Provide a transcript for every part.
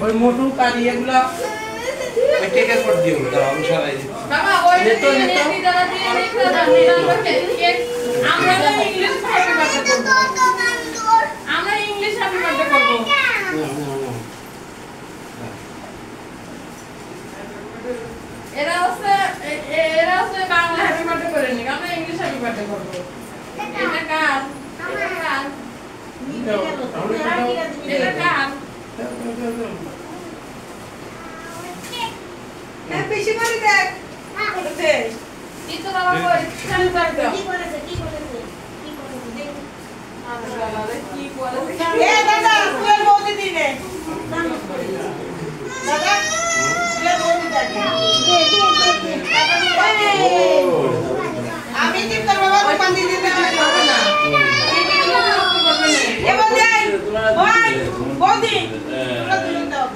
ওই মোটু কারি এগুলা ওই কেকের পর দিও দাও আমি সরাই দিই বাবা ওই নেতি দাদা দিয়ে কেক আমরা ইংলিশ হ্যাপি বার্থডে করব আমরা ইংলিশ হ্যাপি বার্থডে করব এরা হচ্ছে বাংলা হ্যাপি বার্থডে করে নি আমরা ইংলিশ হ্যাপি বার্থডে করব এটা কার এটা কার বেশি করে দেখ ওতে এই তো বাবা কই চালু কর দাও কি করেছে দেখ আরে কি করেছে এ দাদা তুই বৌদি দিনে দাদা তুই বৌদি দে আমি কি করব বাবা পানি দিতে হবে না এ বৌদি আই বৌদি তোরা দিন দাও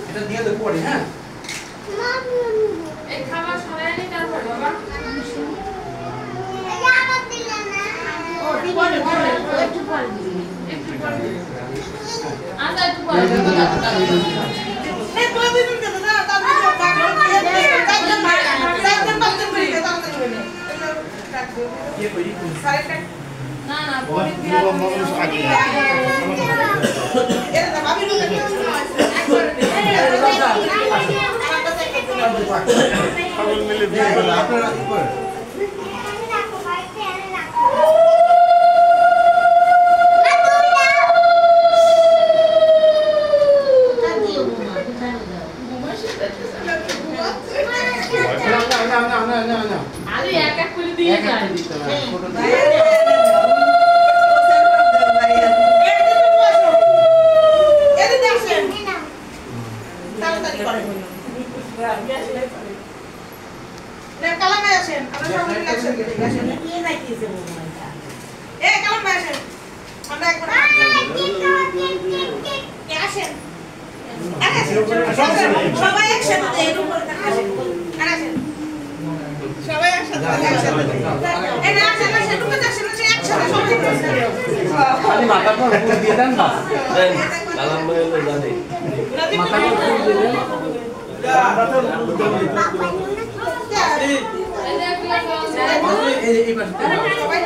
এটা দিয়ে দেবো পড়ি হ্যাঁ এই খাবার সরাই নি তারপর বাবা ও দি বলে একটু পরে আচ্ছা একটু পরে এই তো দিন না তারপর না না পরে দিয়া এটা ভাবি লোক খাবার মিলে দিয়ে দিলাম আপনারা কি করে আরে এক এক করে দিয়ে যায় সবাই একসাথে সবাই একসাথে খালি মাথার পর উপর দিয়ে দেন না লালাম বলে জানে মাথার পর উপর দিয়ে দেন আমরা তো এই পাশে সবাই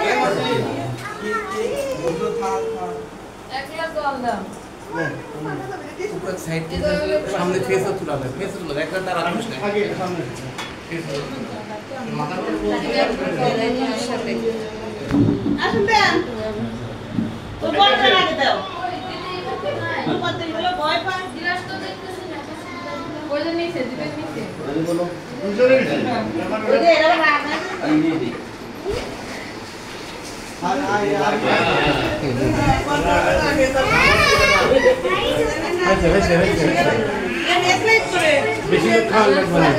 এক গ্লাস জল দাও ऊपर साइड के सामने फेस तुला एक तार आराम से आगे सामने फेस माथा पर আসুন দেন তো বড় লাগে দাও কত হলো ভয় পায় গ্লাস তো দেখতেছ না কইলে নিচে দিবেন নিচে বলো দুজনে ওই যে এরা রাগ না এই নি বেশি খাওয়া লাগবে না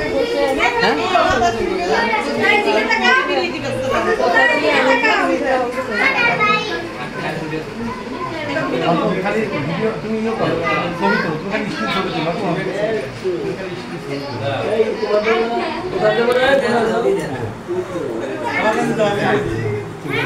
খালি ভিডিও তুমি ইয়ে করো ছবি তো তুমি খালি ছবি তোলো